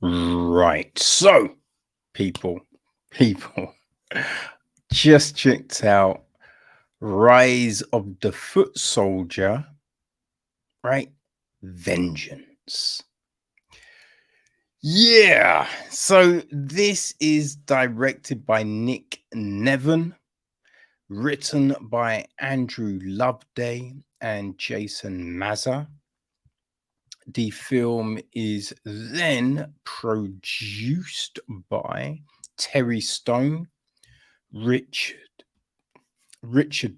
Right. So, people, people, just checked out Rise of the Foot Soldier, right? Vengeance. Yeah. So, this is directed by Nick Nevern, written by Andrew Loveday and Jason Maza. The film is then produced by Terry Stone, Richard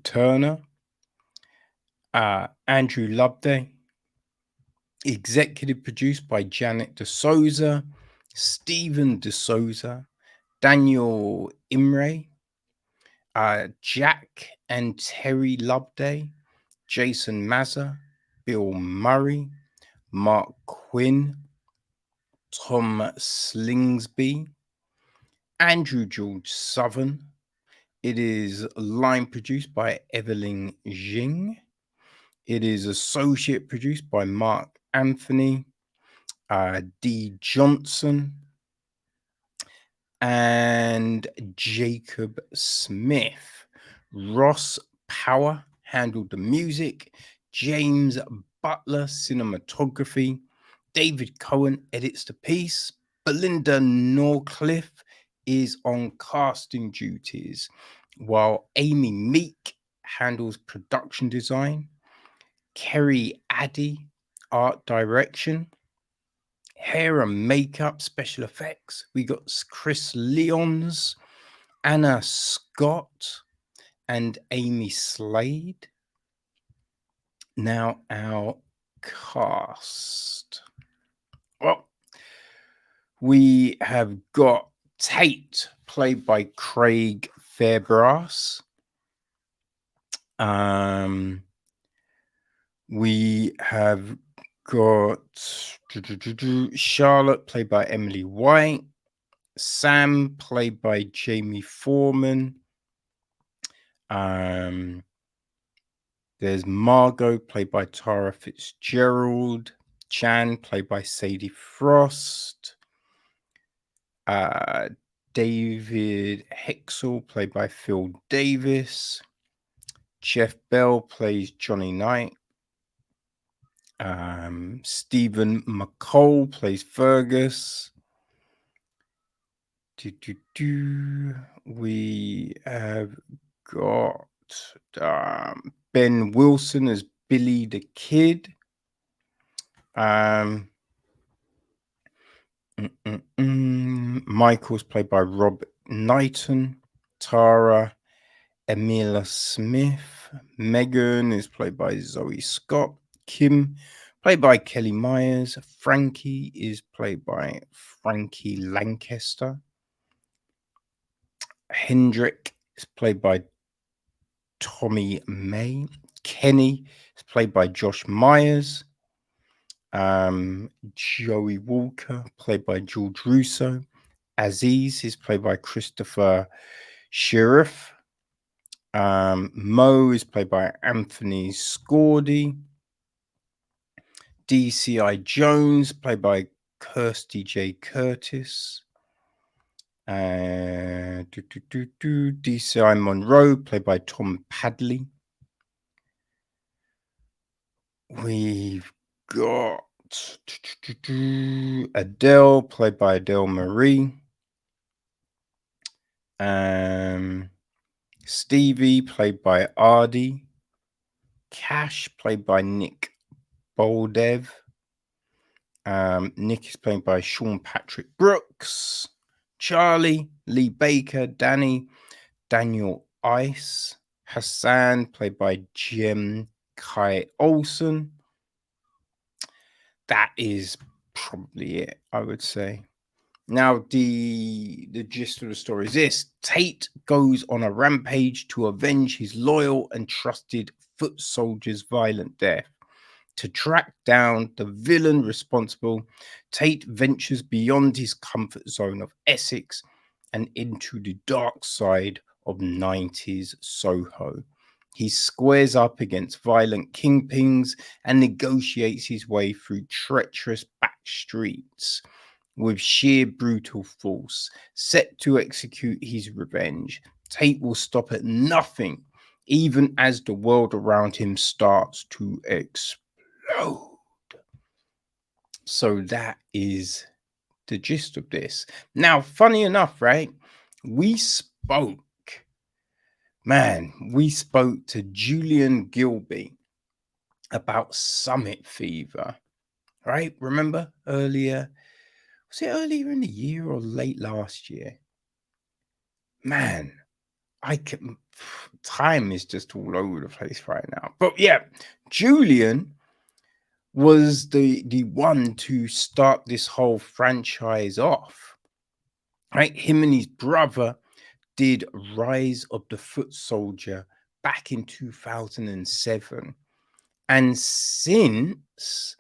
Turner, Andrew Loveday, executive produced by Janet D'Souza, Stephen D'Souza, Daniel Imre, Jack and Terry Loveday, Jason Maza, Bill Murray, Mark Quinn, Tom Slingsby, Andrew George Southern. It is line produced by Evelyn Jing. It is associate produced by Mark Anthony, D. Johnson, and Jacob Smith. Ross Power handled the music. James Butler, cinematography. David Cohen edits the piece. Belinda Norcliffe is on casting duties, while Amy Meek handles production design. Kerry Addy, art direction. Hair and makeup, special effects. We got Chris Lyons, Anna Scott, and Amy Slade. Now, our cast. Well, we have got Tate, played by Craig Fairbrass. We have got Charlotte, played by Emily White. Sam, played by Jamie Foreman. There's Margot, played by Tara Fitzgerald. Chan, played by Sadie Frost. David Hexel, played by Phil Davis. Jeff Bell plays Johnny Knight. Stephen McCall plays Fergus. We have got Ben Wilson as Billy the Kid. Michael's played by Rob Knighton. Tara Emilia Smith. Megan is played by Zoe Scott. Kim, played by Kelly Myers. Frankie is played by Frankie Lancaster. Hendrik is played by Tommy May. Kenny is played by Josh Myers. Joey Walker, played by George Russo. Aziz is played by Christopher Sheriff. Mo is played by Anthony Scordy. DCI Jones, played by Kirsty J. Curtis. DCI Monroe, played by Tom Padley. We've got Adele, played by Adele Marie. Stevie, played by Ardy. Cash, played by Nick Boldev. Nick is played by Sean Patrick Brooks. Charlie, Lee Baker. Danny, Daniel Ice. Hassan, played by Jim Kai Olsen. That is probably it, I would say. Now, the gist of the story is this. Tate goes on a rampage to avenge his loyal and trusted foot soldier's violent death. To track down the villain responsible, Tate ventures beyond his comfort zone of Essex and into the dark side of 90s Soho. He squares up against violent kingpins and negotiates his way through treacherous back streets. with sheer brutal force, set to execute his revenge. Tate will stop at nothing, even as the world around him starts to explode. So that is the gist of this. Now, funny enough, right? We spoke, we spoke to Julian Gilby about Summit Fever, right? Remember earlier? Was it earlier in the year or late last year? Man, I can. Time is just all over the place right now. But yeah, Julian was the one to start this whole franchise off. Right, him and his brother did Rise of the Footsoldier back in 2007, and since,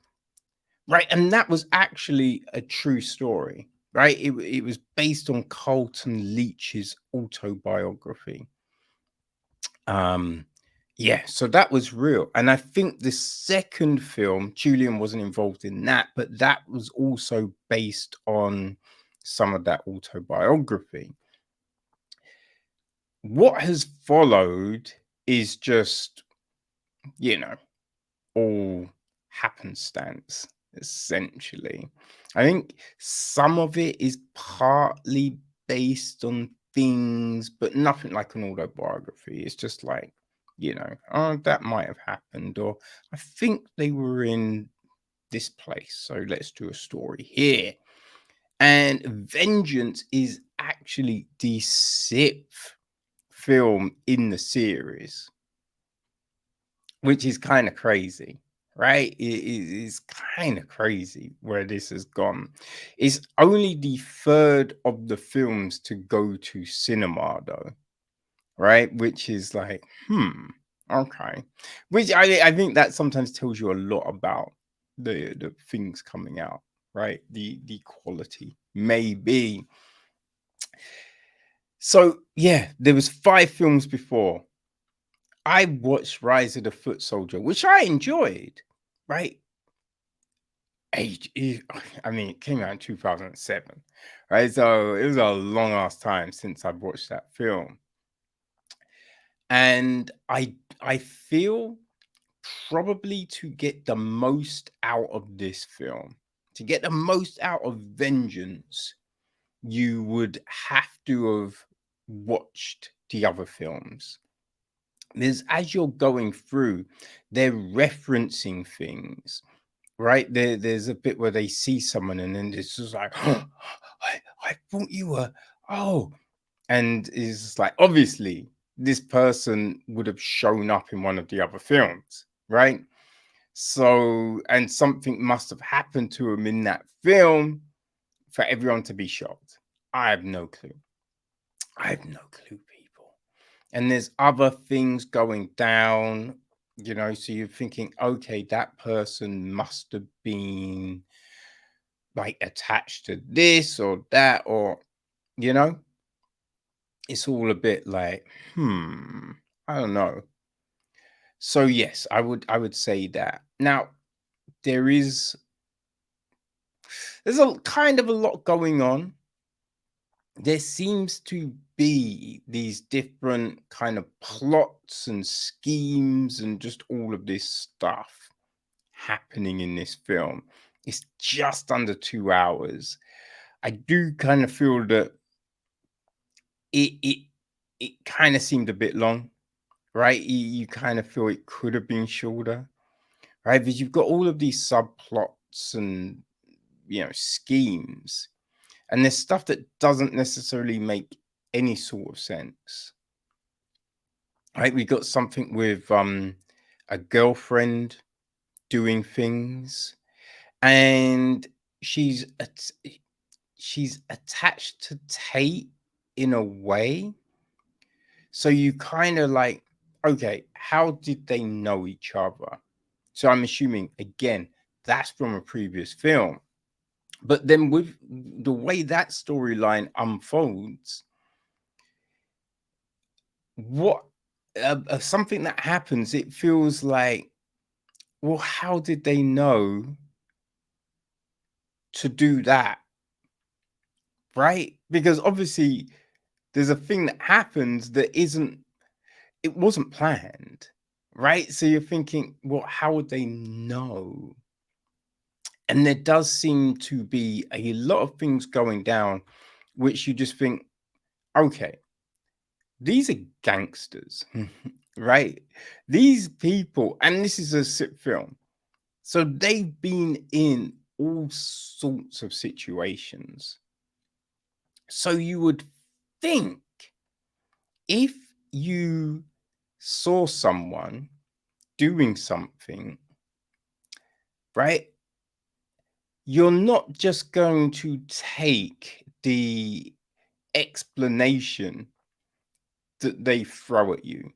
right, and that was actually a true story, right? It was based on Carlton Leach's autobiography. Yeah, so that was real. And I think the second film, Julian wasn't involved in that, but that was also based on some of that autobiography. What has followed is just, you know, all happenstance, essentially. I think some of it is partly based on things, but nothing like an autobiography. It's just like, oh, that might have happened, or I think they were in this place, so let's do a story here. And Vengeance is actually the sixth film in the series, which is kind of crazy, right? It is kind of crazy where this has gone. It's only the third of the films to go to cinema, though, right? Which is like, okay. Which I think that sometimes tells you a lot about the things coming out, right? The quality, maybe. So yeah, there was 5 films before. I watched Rise of the Footsoldier, which I enjoyed, right? I mean, it came out in 2007, right? So it was a long ass time since I've watched that film. And I feel probably to get the most out of this film, to get the most out of Vengeance, you would have to have watched the other films. As you're going through, they're referencing things, right? There's a bit where they see someone and then it's just like, oh, I thought you were, oh, and it's just like, obviously this person would have shown up in one of the other films, right? So, and something must have happened to him in that film for everyone to be shocked. I have no clue. I have no clue, people. And there's other things going down, so you're thinking, okay, that person must have been like attached to this or that, or, it's all a bit like, I don't know. So yes, I would say that. Now, there's a kind of a lot going on. There seems to be these different kind of plots and schemes and just all of this stuff happening in this film. It's just under 2 hours. I do kind of feel that it kind of seemed a bit long, right? You kind of feel it could have been shorter, right? Because you've got all of these subplots and schemes, and there's stuff that doesn't necessarily make any sort of sense. Right? We got something with a girlfriend doing things, and she's attached to Tate in a way. So you kind of like, okay, how did they know each other? So I'm assuming, again, that's from a previous film. But then with the way that storyline unfolds, what something that happens, it feels like, well, how did they know to do that? right? Because obviously there's a thing that happens that it wasn't planned, right? So you're thinking, well, how would they know? And there does seem to be a lot of things going down, which you just think, okay, these are gangsters, right? These people, and this is a sit film, so they've been in all sorts of situations. So you would think if you saw someone doing something, right, you're not just going to take the explanation that they throw at you,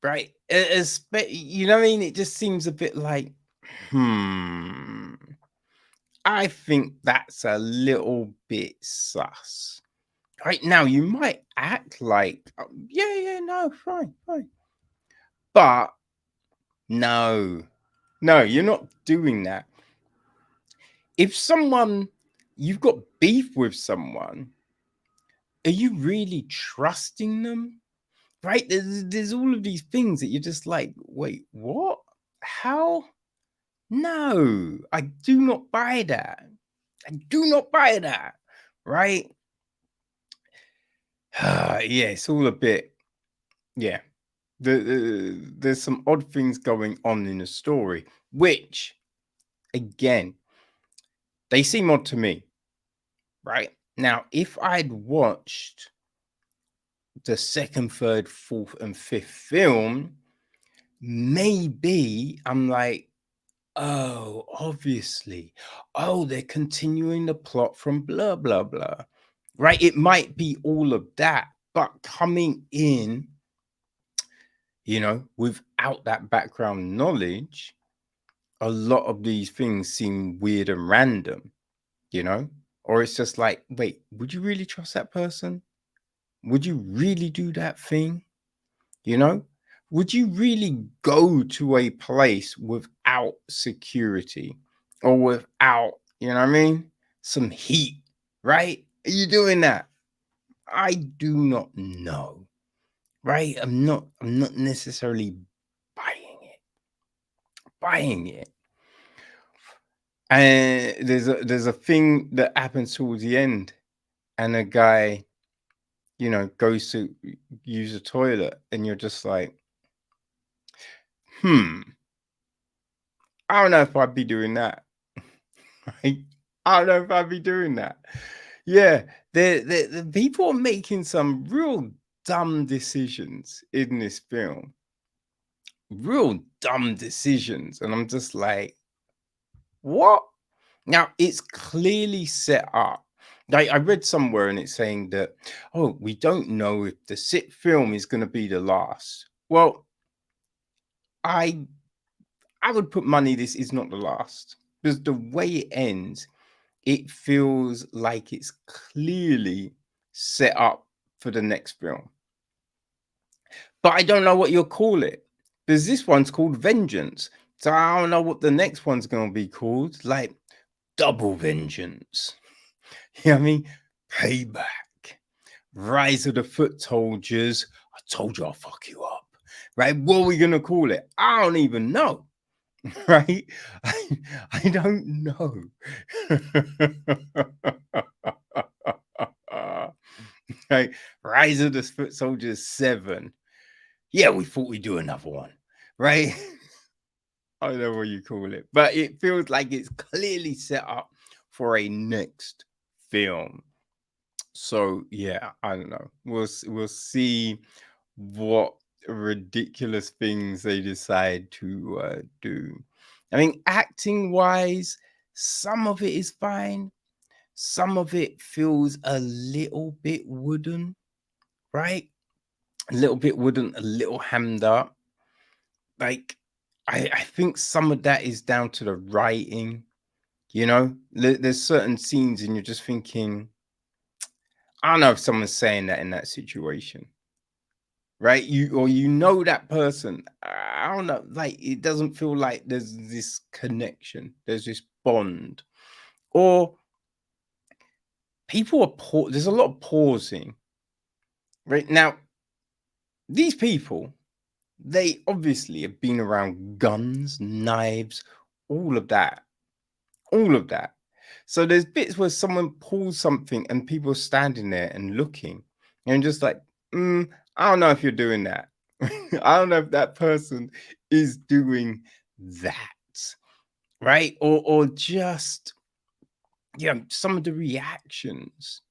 right? You know what I mean? It just seems a bit like, hmm, I think that's a little bit sus. Right now, you might act like, "Oh, yeah, no, fine, fine." But no, you're not doing that. If you've got beef with someone, are you really trusting them? Right? There's all of these things that you're just like, wait, what? How? No, I do not buy that. I do not buy that. Right? Yeah, it's all a bit, yeah. There's some odd things going on in the story, which, again, they seem odd to me. Right? Now, if I'd watched the second, third, fourth, and fifth film, maybe I'm like, oh, obviously. Oh, they're continuing the plot from blah, blah, blah. Right? It might be all of that, but coming in, without that background knowledge, a lot of these things seem weird and random, or it's just like, wait, would you really trust that person? Would you really do that thing? You know, would you really go to a place without security or without, some heat, right? Are you doing that? I do not know, right? I'm not necessarily buying it. And there's a thing that happens towards the end, and a guy, goes to use a toilet, and you're just like, I don't know if I'd be doing that. Right? I don't know if I'd be doing that. Yeah, the people are making some real dumb decisions in this film. Real dumb decisions. And I'm just like, what? Now, it's clearly set up. Like, I read somewhere and it's saying that, oh, we don't know if the sit film is going to be the last. Well, I would put money this is not the last, because the way it ends, it feels like it's clearly set up for the next film. But I don't know what you'll call it, because this one's called Vengeance. So I don't know what the next one's going to be called, like Double Vengeance. You know what I mean? Payback. Rise of the Footsoldiers. I told you I'll fuck you up. Right? What are we going to call it? I don't even know. Right? I don't know. Right? Rise of the Foot Soldiers 7. Yeah, we thought we'd do another one. Right? I don't know what you call it, but it feels like it's clearly set up for a next film. So yeah, I don't know. We'll see what ridiculous things they decide to do. I mean, acting wise, some of it is fine. Some of it feels a little bit wooden, right? A little bit wooden, a little hammed up. Like, I think some of that is down to the writing. There's certain scenes, and you're just thinking, I don't know if someone's saying that in that situation, right? That person. I don't know. Like, it doesn't feel like there's this connection. There's this bond, or people are there's a lot of pausing right now. These people, they obviously have been around guns, knives, all of that, all of that. So there's bits where someone pulls something and people are standing there and looking and just like, I don't know if you're doing that. I don't know if that person is doing that, right? Or just, some of the reactions.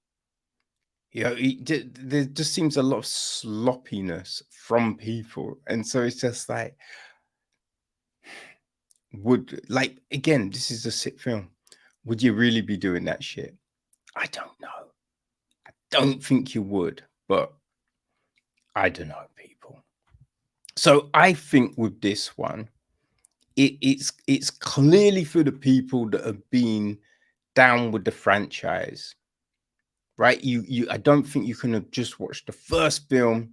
There just seems a lot of sloppiness from people, and so it's just like, again, this is a sit film. Would you really be doing that shit? I don't know. I don't think you would, but I don't know, people. So I think with this one, it's clearly for the people that have been down with the franchise, right? I don't think you can have just watched the first film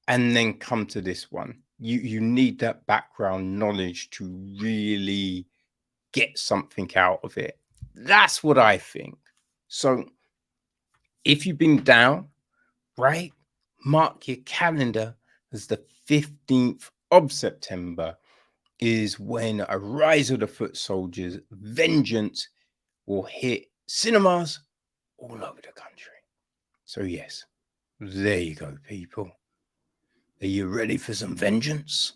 and then come to this one. You need that background knowledge to really get something out of it. That's what I think. So if you've been down, right, mark your calendar as the 15th of September is when A Rise of the Foot Soldiers Vengeance will hit cinemas all over the country. So yes, there you go, people. Are you ready for some vengeance?